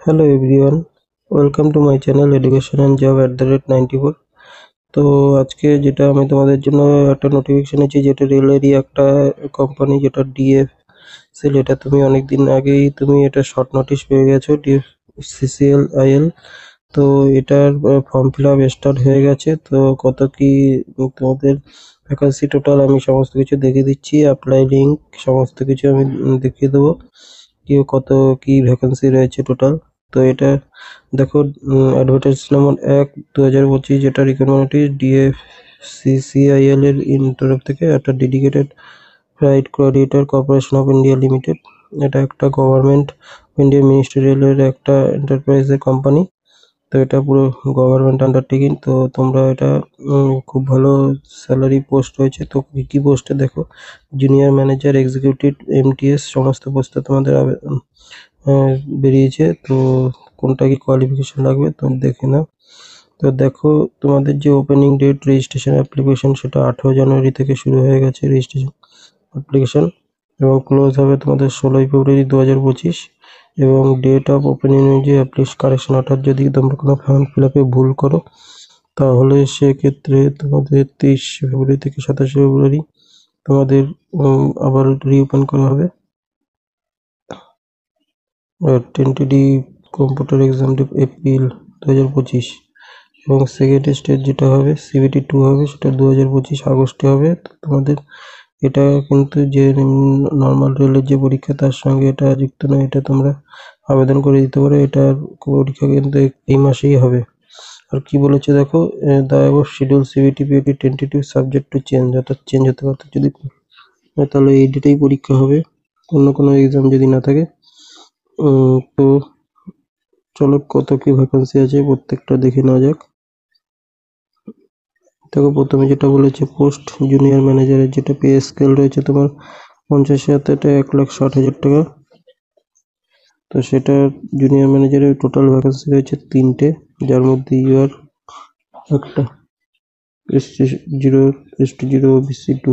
Hello everyone, welcome to my channel Education and Job @94। তো আজকে যেটা আমি তোমাদের জন্য একটা নোটিফিকেশন এনেছি, যেটা রেলেরই একটা কোম্পানি, যেটা ডিএফসিএল। এটা তুমি অনেকদিন আগেই তুমি এটা শর্ট নোটিশ পেয়ে গেছো, ডিএফসিসিএল। তো এটার ফর্ম ফিল আপ স্টার্ট হয়ে গেছে। তো কত কি তোমাদের ভ্যাকান্সি টোটাল আমি সমস্ত কিছু দেখিয়ে দিচ্ছি, অ্যাপ্লাই লিঙ্ক সমস্ত কিছু আমি দেখিয়ে দেবো কি কত কি ভ্যাকান্সি রয়েছে টোটাল। তো এটা দেখো, অ্যাডভার্টাইজ নম্বর 1/2025, যেটা রিক্রুটমেন্ট ডিএফসিসিআইএল এর তরফ থেকে একটা dedicated flight coordinator corporation of India limited. এটা একটা গভর্নমেন্ট ইন্ডিয়া মিনিস্ট্রিয়ালের একটা এন্টারপ্রাইজের কোম্পানি। তো এটা পুরো গভর্নমেন্ট আন্ডারটেকিং। তো তোমরা এটা খুব ভালো স্যালারি পোস্ট রয়েছে। তো কি কি পোস্টে দেখো, জুনিয়র ম্যানেজার, এক্সিকিউটিভ, এমটিএস সমস্ত পোস্টে তোমাদের বেরিয়েছে। তো কোনটা কি কোয়ালিফিকেশন লাগবে তো দেখে নাও। তো দেখো, তোমাদের যে ওপেনিং ডেট রেজিস্ট্রেশন অ্যাপ্লিকেশন, সেটা 18 জানুয়ারি থেকে শুরু হয়ে গেছে রেজিস্ট্রেশন অ্যাপ্লিকেশন, এবং ক্লোজ হবে তোমাদের 16 ফেব্রুয়ারি 2025। এবং ডেট অফ ওপেনিং যে অ্যাপ্লিকেশন কারেকশন, অর্থাৎ যদি তোমরা কোনো ফর্ম ফিল আপে ভুল করো, তাহলে সেক্ষেত্রে তোমাদের 23 ফেব্রুয়ারি থেকে 27 ফেব্রুয়ারি তোমাদের আবার রিওপেন করা হবে। Tentative computer exam April 2025। এবং সেকেন্ড স্টেজ যেটা হবে CBT2 হবে, সেটা 2025 আগস্টে হবে। তো তোমাদের এটা কিন্তু যে নর্মাল রেলের যে পরীক্ষা, তার সঙ্গে এটা যুক্ত নয়। এটা তোমরা আবেদন করে দিতে পারো। এটার পরীক্ষা কিন্তু এই মাসেই হবে। আর কি বলেছে দেখো, the above schedule CBT tentative subject to change, অর্থাৎ চেঞ্জ হতে পারতো। যদি তাহলে এই ডেটেই পরীক্ষা হবে, অন্য কোনো এক্সাম যদি না থাকে। তো চলো কত কি ভ্যাকান্সি আছে প্রত্যেকটা দেখে নেওয়া যাক। দেখো, প্রথমে যেটা বলেছে পোস্ট জুনিয়র ম্যানেজারের, যেটা পে স্কেল রয়েছে তোমার 50,000 থেকে 1,60,000 টাকা। তো সেটা জুনিয়র ম্যানেজারের টোটাল ভ্যাকান্সি রয়েছে 3টে, যার মধ্যে ইউআর একটা, ST0 OBC2।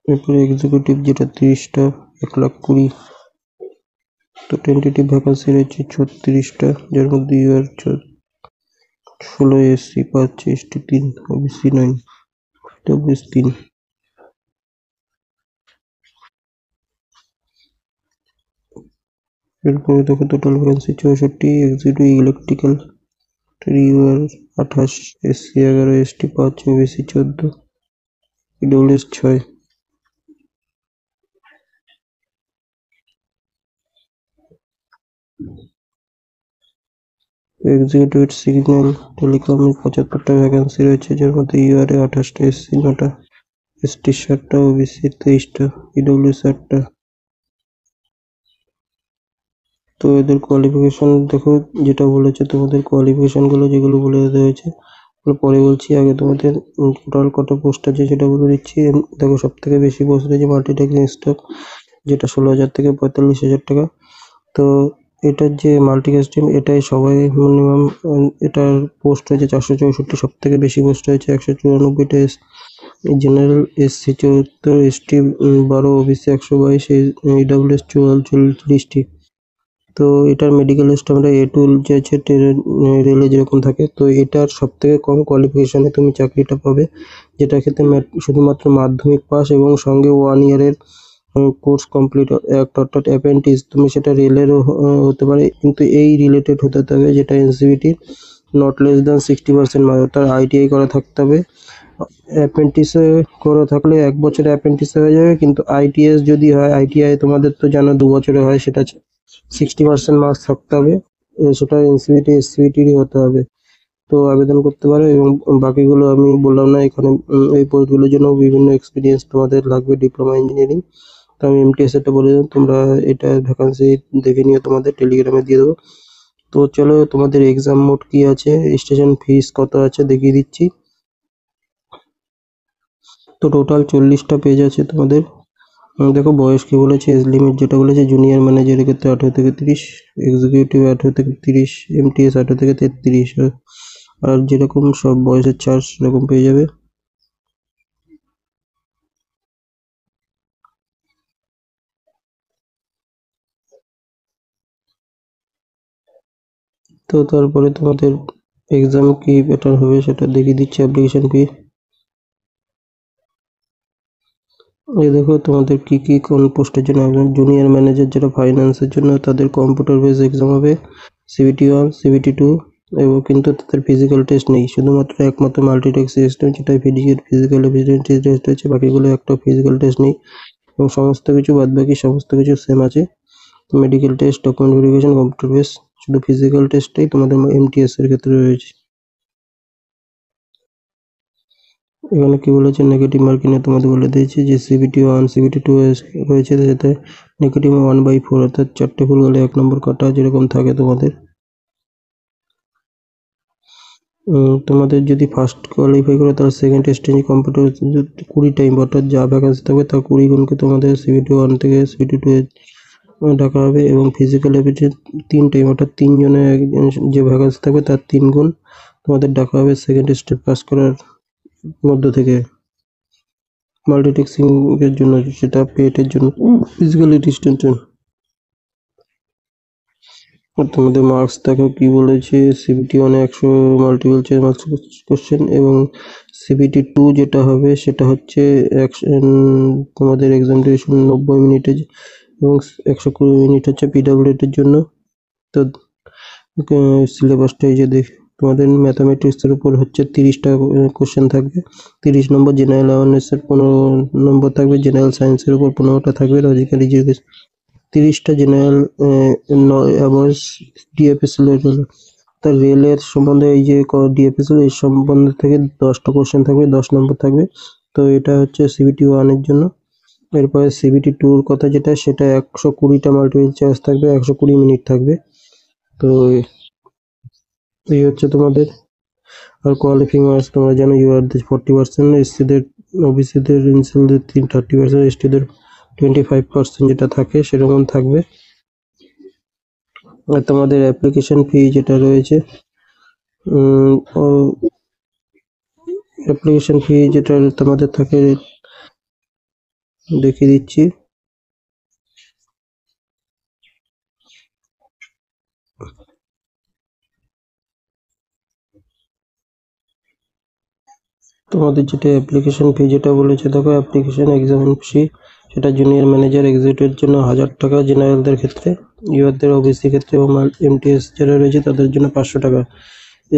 এরপরে এক্সিকিউটিভ, যেটা 30টা, 1,20,000। তো টেন্টেটিভ ভ্যাকান্সি রয়েছে 36টা, যার মধ্যে UR 16, SC 5, ST3, OBC9, WS3। এরপরে দেখো total vacancy 64, executive electrical UR 28, SC 11, ST 5, OBC 14, EWS 6। Executive signal টেলিকমের 75টা ভ্যাকান্সি রয়েছে, যার মধ্যে ইউআরএ 28টা, SC 9টা, ST 7টা, OBC 23টা, EWS 8টা। তো এদের কোয়ালিফিকেশন দেখো, যেটা বলেছে তোমাদের কোয়ালিফিকেশন গুলো যেগুলো বলে দেওয়া হয়েছে পরে বলছি। আগে তোমাদের টোটাল কত পোস্ট আছে সেটা বলে দিচ্ছি। দেখো, সব থেকে বেশি পোস্ট রয়েছে মাল্টিটাস্কিং স্টাফ, যেটা 16,000 থেকে 45,000 টাকা। তো এটার যে মাল্টিটাস্কিং, এটাই সবাই মিনিমাম, এটার পোস্ট হয়েছে 464। সব থেকে বেশি পোস্ট হয়েছে 194টা। General SC 74, ST 12, OBC 122, EWS 44টি। তো এটার মেডিকেল স্টাফ আমরা A2 যে আছে রেলে যেরকম থাকে, তো এটার সব থেকে কম কোয়ালিফিকেশনে তুমি চাকরিটা পাবে, যেটা ক্ষেত্রে শুধুমাত্র মাধ্যমিক পাস এবং সঙ্গে 1 ইয়ারের কোর্স কমপ্লিট, অর্থাৎ অ্যাপ্রেন্টিস। তুমি সেটা রেলেরও হতে পারে, কিন্তু এই রিলেটেড হতে হবে, যেটা NCVT not less than 60% mark, অর্থাৎ ITI করা থাকতে হবে। অ্যাপ্রেন্টিসে করা থাকলে 1 বছরে অ্যাপ্রেন্টিসে হয়ে যাবে, কিন্তু ITS যদি হয়, ITI তোমাদের তো জানো 2 বছরে হয়, সেটা 60% মার্কস থাকতে হবে। সেটা NCVT SCVT-রই হতে হবে। তো আবেদন করতে পারো। এবং বাকিগুলো আমি বললাম না এখানে। এই পোস্টগুলোর জন্য বিভিন্ন এক্সপিরিয়েন্স তোমাদের লাগবে, ডিপ্লোমা ইঞ্জিনিয়ারিং। তো আমি MTS এটা বলে দিলাম, তোমরা এটা ভ্যাকান্সি দেখে নিয়ে তোমাদের টেলিগ্রামে দিয়ে দেবো। তো চলো, তোমাদের এক্সাম মোড কি আছে, স্টেশন ফিস কত আছে দেখিয়ে দিচ্ছি। তো টোটাল 40টা পেজ আছে তোমাদের। দেখো, বয়স কি বলেছে, এজ লিমিট যেটা বলেছে, জুনিয়র ম্যানেজারের ক্ষেত্রে 18 থেকে 30, এক্সিকিউটিভ 18 থেকে 30, MTS 18 থেকে 33। আর যেরকম সব বয়সের ছাড় সেরকম পেয়ে যাবে। তো তারপরে তোমাদের এক্সাম কি প্যাটার্ন হবে সেটা দেখিয়ে দিচ্ছি। অ্যাপ্লিকেশন ফি এই দেখো তোমাদের কি কি কোন পোস্টের জন্য জুনিয়র ম্যানেজার যারা ফাইন্যান্সের জন্য তাদের কম্পিউটার বেস এক্সাম হবে CBT1 CBT2 এবং কিন্তু তাদের ফিজিক্যাল টেস্ট নেই, শুধুমাত্র একমাত্র মাল্টিটাস্ক সিস্টেম যেটা ফিজিক্যাল এবিলিটি টেস্ট হচ্ছে, বাকিগুলো একটা ফিজিক্যাল টেস্ট নেই এবং সমস্ত কিছু বাদবাকি সমস্ত কিছু সেম আছে। Medical test, document verification, computer base, শুধু ফিজিক্যাল টেস্টটাই তোমাদের MTS এর ক্ষেত্রে রয়েছে। এখানে কি বলেছে নেগেটিভ মার্কিং এ তোমাদের বলে দিয়েছি যে CBT1 CBT2 রয়েছে, যাতে নেগেটিভ 1/4 অর্থাৎ 4টে ভুল গেলে 1 নম্বর কাটা যেরকম থাকে তোমাদের। তোমাদের যদি ফার্স্ট কোয়ালিফাই করো তাহলে সেকেন্ড স্টেজ কম্পিউটার 20 টাইম অর্থাৎ যা ভ্যাকেন্সি থাকবে তার 20 গুণকে তোমাদের CBT1 থেকে CBT2 এ ডাকা হবে এবং ফিজিক্যাল এবিলিটি 3 টাইম অর্থাৎ 3 জনের যে ভ্যাকেন্সি থাকবে তার 3 গুণ তোমাদের ডাকা হবে সেকেন্ড স্টেজ পাস করার মধ্য থেকে। মাল্টিটাস্কিং এর জন্য সেটা পেটের জন্য ফিজিক্যালি ডিস্টেন্সের। তোমাদের মার্কস দেখো কি বলেছে, CBT1 100 multiple choice marks question এবং CBT2 যেটা হবে সেটা হচ্ছে তোমাদের এক্সাম ডিউরেশন 90 মিনিটের এবং 120 মিনিট হচ্ছে PWD এর জন্য। তো সিলেবাসটা এই যে দেখ, তোমাদের ম্যাথামেটিক্স এর উপর হচ্ছে 30টা কোশ্চেন থাকবে, 30 নম্বর জেনারেল অ্যাওয়ারনেস এর 15 নম্বর থাকবে, জেনারেল সায়েন্স এর উপর 15টা থাকবে, লজিক্যাল রিজনিং 30টা জেনারেল অ্যাওয়ার্স DFSL এর জন্য। তার রেলের সম্বন্ধে এই যে DFSL এর সম্বন্ধে থেকে 10টা কোশ্চেন থাকবে, 10 নম্বর থাকবে। তো এটা হচ্ছে CBT1 এর জন্য। এরপরে CBT2 এর কথা যেটা সেটা 120টা মাল্টিপল চয়েস থাকবে, 120 মিনিট থাকবে। তো এই হচ্ছে তোমাদের। আর কোয়ালিফাইং মার্কস তোমরা জানো UR দের 40%, SC-দের OBC-দের ইনসেলদের 30%, ST-দের 25% যেটা থাকে সেরকম থাকবে। আর তোমাদের অ্যাপ্লিকেশন ফি যেটা রয়েছে অ্যাপ্লিকেশন ফি যেটা তোমাদের থাকে দেখিয়ে দিচ্ছি। তোমাদের যেটা অ্যাপ্লিকেশন ফি যেটা বলেছে দেখো, অ্যাপ্লিকেশন এক্সাম ফি সেটা জুনিয়র ম্যানেজার এক্সিকিউটিভের জন্য 1000 টাকা, জেনারেলদের ক্ষেত্রে, ইউআরদের OBC ক্ষেত্রে এবং MTS যারা রয়েছে তাদের জন্য 500 টাকা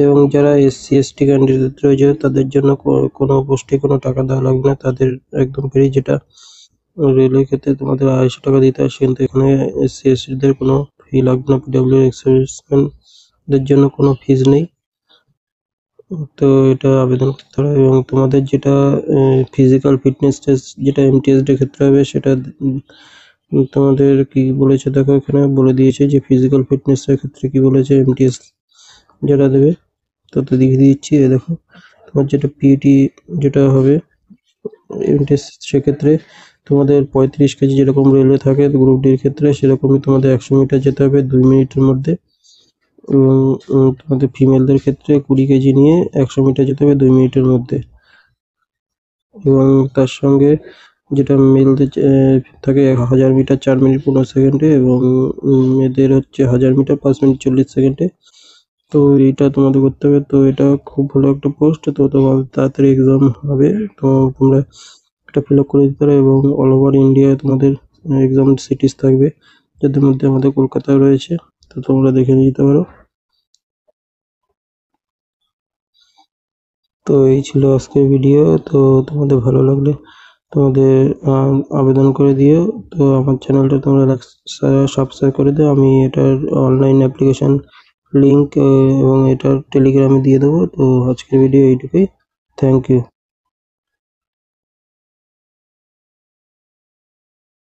এবং যারা SC ST ক্যান্ডিডেট রয়েছে তাদের জন্য কোনো পোস্টে কোনো টাকা দেওয়া লাগবে না, তাদের একদম ফ্রি। যেটা রেলের ক্ষেত্রে তোমাদের 250 টাকা দিতে হয়, কিন্তু এখানে SC ST দের কোনো ফি লাগবে না, PW এক্সার্ভিসম্যানদের জন্য কোনো ফিজ নেই। তো এটা আবেদন করতে হবে এবং তোমাদের যেটা ফিজিক্যাল ফিটনেস টেস্ট যেটা MTS এর ক্ষেত্রে হবে সেটা তোমাদের কি বলেছে দেখো, এখানে বলে দিয়েছে যে ফিজিক্যাল ফিটনেস এর ক্ষেত্রে কি বলেছে MTS যারা দেবে। তো দেখিয়ে দিচ্ছি, দেখো তোমার যেটা PET যেটা হবে MTS সেক্ষেত্রে তোমাদের 35 কেজি যেরকম রেলওয়ে থাকে গ্রুপ ডির ক্ষেত্রে সেরকমই তোমাদের 100 মিটার যেতে হবে 2 মিনিটের মধ্যে এবং তোমাদের ফিমেলদের ক্ষেত্রে 20 কেজি নিয়ে 100 মিটার যেতে হবে 2 মিনিটের মধ্যে এবং তার সঙ্গে যেটা মেলদের থাকে 1000 মিটার 4 মিনিট 15 সেকেন্ডে এবং মেয়েদের হচ্ছে 1000 মিটার 5 মিনিট 40 সেকেন্ডে। তো এইটা তোমাদের করতে হবে। তো এটা খুব ভালো একটা পোস্ট, তো তোমার তাড়াতাড়ি এক্সাম হবে, তো তোমরা এটা ফিল আপ করে দিতে পারো এবং অল ওভার ইন্ডিয়ায় তোমাদের এক্সাম সিটিস থাকবে, যাদের মধ্যে আমাদের কলকাতায় রয়েছে, তো তোমরা দেখে নিতে পারো। তো এই ছিল আজকের ভিডিও। তো তোমাদের ভালো লাগলে তোমাদের আবেদন করে দিও। তো আমার চ্যানেলটা তোমরা সাবস্ক্রাইব করে দিও। আমি এটার অনলাইন অ্যাপ্লিকেশন লিঙ্ক এবং এটার টেলিগ্রামে দিয়ে দেবো। তো আজকের ভিডিও এইটুকুই। Thank you.